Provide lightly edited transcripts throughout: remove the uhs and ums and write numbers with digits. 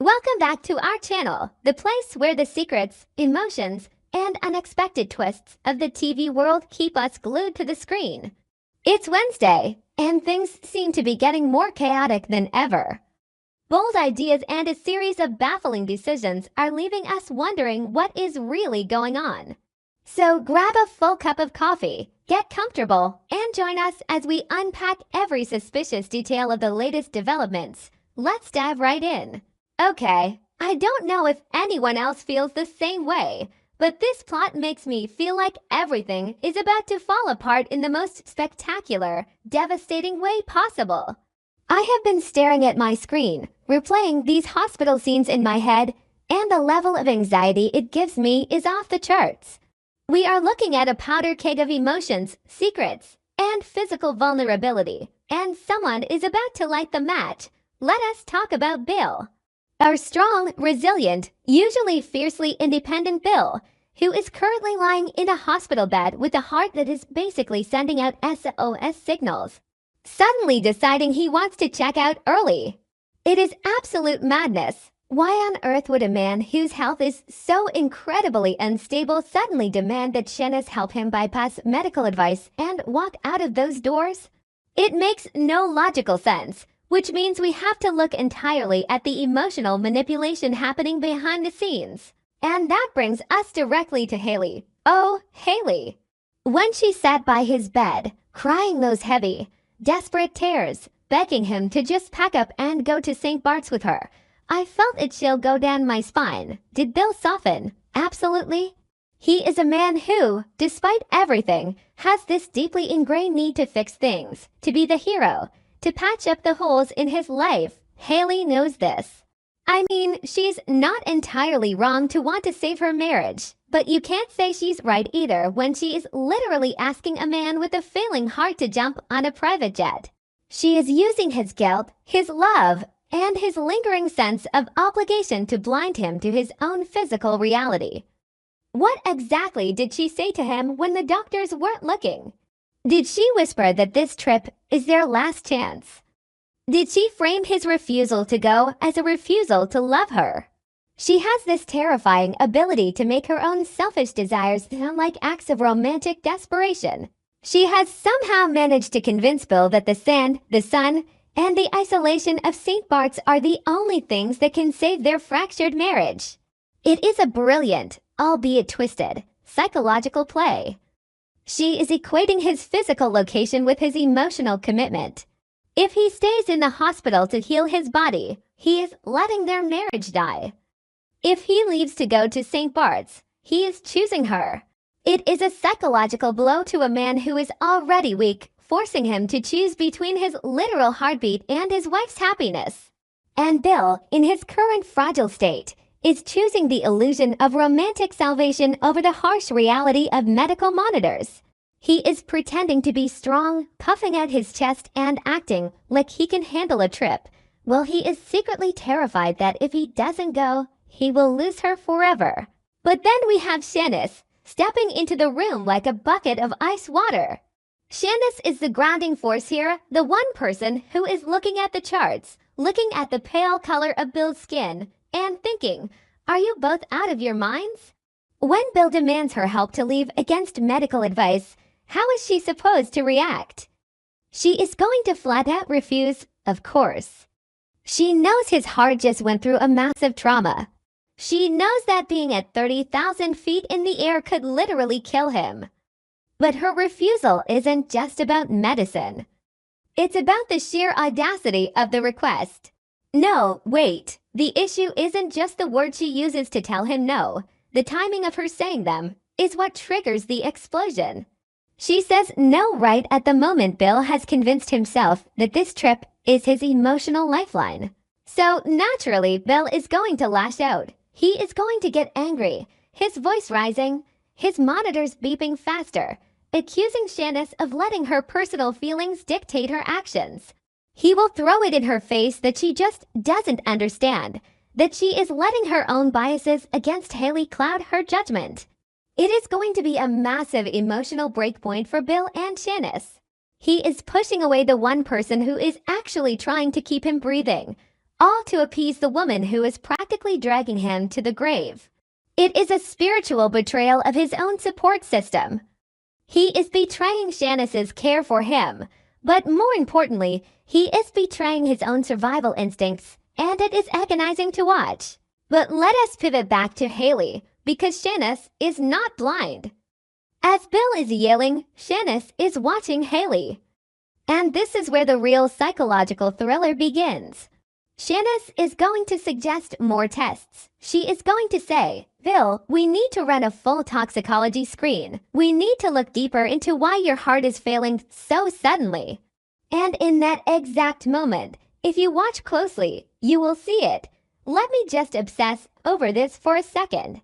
Welcome back to our channel, the place where the secrets, emotions, and unexpected twists of the TV world keep us glued to the screen. It's Wednesday, and things seem to be getting more chaotic than ever. Bold ideas and a series of baffling decisions are leaving us wondering what is really going on. So grab a full cup of coffee, get comfortable, and join us as we unpack every suspicious detail of the latest developments. Let's dive right in. Okay, I don't know if anyone else feels the same way, but this plot makes me feel like everything is about to fall apart in the most spectacular, devastating way possible. I have been staring at my screen, replaying these hospital scenes in my head, and the level of anxiety it gives me is off the charts. We are looking at a powder keg of emotions, secrets, and physical vulnerability, and someone is about to light the match. Let us talk about Bill. Our strong, resilient, usually fiercely independent Bill, who is currently lying in a hospital bed with a heart that is basically sending out SOS signals, suddenly deciding he wants to check out early. It is absolute madness. Why on earth would a man whose health is so incredibly unstable suddenly demand that Shanice help him bypass medical advice and walk out of those doors? It makes no logical sense. Which means we have to look entirely at the emotional manipulation happening behind the scenes. And that brings us directly to Hayley. Oh, Hayley. When she sat by his bed, crying those heavy, desperate tears, begging him to just pack up and go to St. Bart's with her, I felt a chill go down my spine. Did Bill soften? Absolutely. He is a man who, despite everything, has this deeply ingrained need to fix things, to be the hero, to patch up the holes in his life. Hayley knows this. I mean, she's not entirely wrong to want to save her marriage, but you can't say she's right either when she is literally asking a man with a failing heart to jump on a private jet. She is using his guilt, his love, and his lingering sense of obligation to blind him to his own physical reality. What exactly did she say to him when the doctors weren't looking? Did she whisper that this trip is their last chance? Did she frame his refusal to go as a refusal to love her? She has this terrifying ability to make her own selfish desires sound like acts of romantic desperation. She has somehow managed to convince Bill that the sand, the sun, and the isolation of St. Bart's are the only things that can save their fractured marriage. It is a brilliant, albeit twisted, psychological play. She is equating his physical location with his emotional commitment. If he stays in the hospital to heal his body, he is letting their marriage die. If he leaves to go to St. Bart's, he is choosing her. It is a psychological blow to a man who is already weak, forcing him to choose between his literal heartbeat and his wife's happiness. And Bill, in his current fragile state, is choosing the illusion of romantic salvation over the harsh reality of medical monitors. He is pretending to be strong, puffing out his chest and acting like he can handle a trip, while he is secretly terrified that if he doesn't go, he will lose her forever. But then we have Shanice, stepping into the room like a bucket of ice water. Shanice is the grounding force here, the one person who is looking at the charts, looking at the pale color of Bill's skin, and thinking, are you both out of your minds? When Bill demands her help to leave against medical advice, how is she supposed to react? She is going to flat out refuse, of course. She knows his heart just went through a massive trauma. She knows that being at 30,000 feet in the air could literally kill him. But her refusal isn't just about medicine. It's about the sheer audacity of the request. No, wait. The issue isn't just the words she uses to tell him no. The timing of her saying them is what triggers the explosion. She says no right at the moment Bill has convinced himself that this trip is his emotional lifeline. So naturally, Bill is going to lash out. He is going to get angry, his voice rising, his monitors beeping faster, accusing Shanice of letting her personal feelings dictate her actions. He will throw it in her face that she just doesn't understand, that she is letting her own biases against Hayley cloud her judgment. It is going to be a massive emotional breakpoint for Bill and Shanice. He is pushing away the one person who is actually trying to keep him breathing, all to appease the woman who is practically dragging him to the grave. It is a spiritual betrayal of his own support system. He is betraying Shanice's care for him, but more importantly, he is betraying his own survival instincts, and it is agonizing to watch. But let us pivot back to Hayley, because Shanice is not blind. As Bill is yelling, Shanice is watching Hayley. And this is where the real psychological thriller begins. Shanice is going to suggest more tests. She is going to say, Bill, we need to run a full toxicology screen. We need to look deeper into why your heart is failing so suddenly. And in that exact moment, if you watch closely, you will see it. Let me just obsess over this for a second.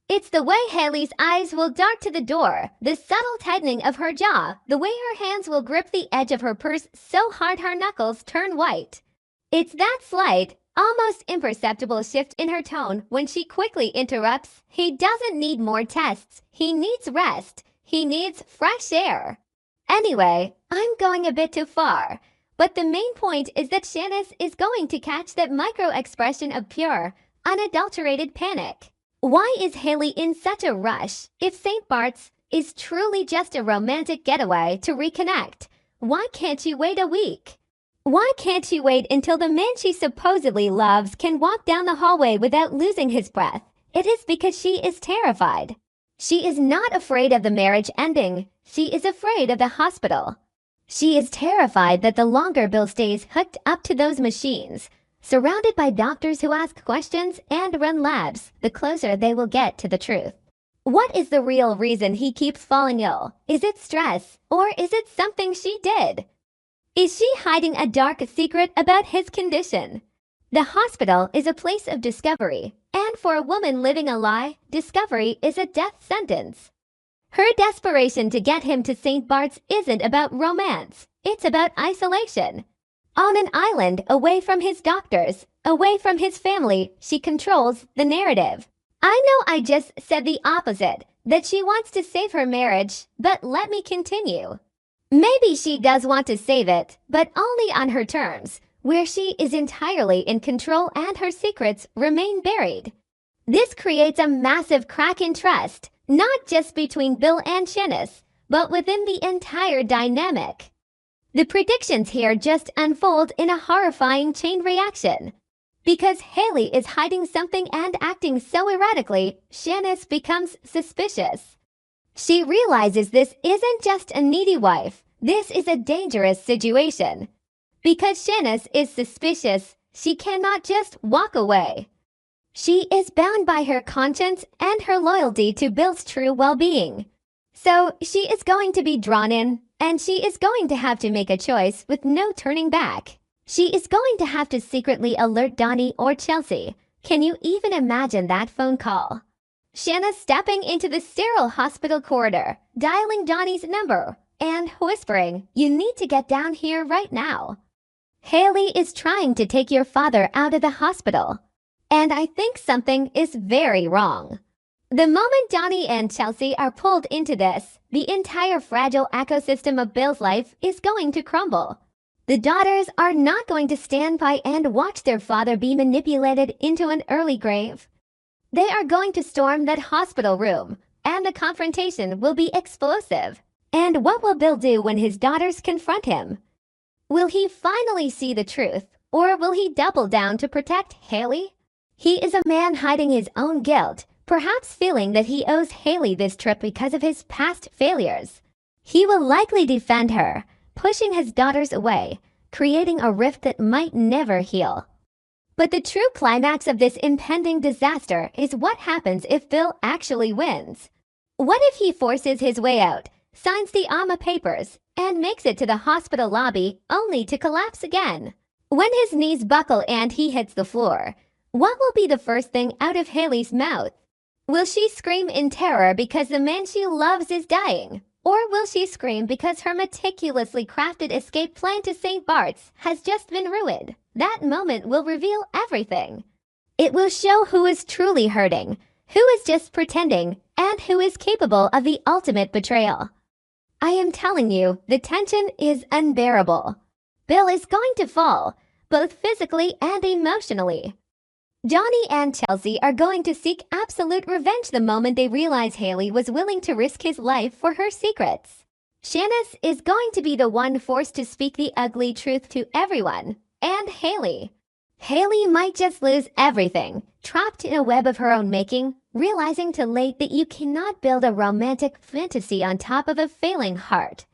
It's the way Hayley's eyes will dart to the door, the subtle tightening of her jaw, the way her hands will grip the edge of her purse so hard her knuckles turn white. It's that slight, almost imperceptible shift in her tone when she quickly interrupts. He doesn't need more tests. He needs rest. He needs fresh air. Anyway, I'm going a bit too far. But the main point is that Shanice is going to catch that micro-expression of pure, unadulterated panic. Why is Hayley in such a rush? If St. Bart's is truly just a romantic getaway to reconnect, why can't she wait a week? Why can't she wait until the man she supposedly loves can walk down the hallway without losing his breath? It is because she is terrified. She is not afraid of the marriage ending. She is afraid of the hospital. She is terrified that the longer Bill stays hooked up to those machines, surrounded by doctors who ask questions and run labs, the closer they will get to the truth. What is the real reason he keeps falling ill? Is it stress, or is it something she did? Is she hiding a dark secret about his condition? The hospital is a place of discovery, and for a woman living a lie, discovery is a death sentence. Her desperation to get him to St. Bart's isn't about romance, it's about isolation. On an island, away from his doctors, away from his family, she controls the narrative. I know I just said the opposite, that she wants to save her marriage, but let me continue. Maybe she does want to save it, but only on her terms, where she is entirely in control and her secrets remain buried. This creates a massive crack in trust, not just between Bill and Shanice, but within the entire dynamic. The predictions here just unfold in a horrifying chain reaction. Because Hayley is hiding something and acting so erratically, Shanice becomes suspicious. She realizes this isn't just a needy wife, this is a dangerous situation. Because Shanice is suspicious, she cannot just walk away. She is bound by her conscience and her loyalty to Bill's true well-being. So she is going to be drawn in, and she is going to have to make a choice with no turning back. She is going to have to secretly alert Donnie or Chelsea. Can you even imagine that phone call? Shanice stepping into the sterile hospital corridor, dialing Donnie's number, and whispering, "You need to get down here right now. Hayley is trying to take your father out of the hospital. And I think something is very wrong." The moment Donnie and Chelsea are pulled into this, the entire fragile ecosystem of Bill's life is going to crumble. The daughters are not going to stand by and watch their father be manipulated into an early grave. They are going to storm that hospital room, and the confrontation will be explosive. And what will Bill do when his daughters confront him? Will he finally see the truth, or will he double down to protect Hayley? He is a man hiding his own guilt, perhaps feeling that he owes Hayley this trip because of his past failures. He will likely defend her, pushing his daughters away, creating a rift that might never heal. But the true climax of this impending disaster is what happens if Bill actually wins. What if he forces his way out, signs the AMA papers, and makes it to the hospital lobby only to collapse again? When his knees buckle and he hits the floor, what will be the first thing out of Hayley's mouth? Will she scream in terror because the man she loves is dying? Or will she scream because her meticulously crafted escape plan to St. Bart's has just been ruined? That moment will reveal everything. It will show who is truly hurting, who is just pretending, and who is capable of the ultimate betrayal. I am telling you, the tension is unbearable. Bill is going to fall, both physically and emotionally. Johnny and Chelsea are going to seek absolute revenge the moment they realize Hayley was willing to risk his life for her secrets. Shanice is going to be the one forced to speak the ugly truth to everyone, and Hayley. Hayley might just lose everything, trapped in a web of her own making, realizing too late that you cannot build a romantic fantasy on top of a failing heart.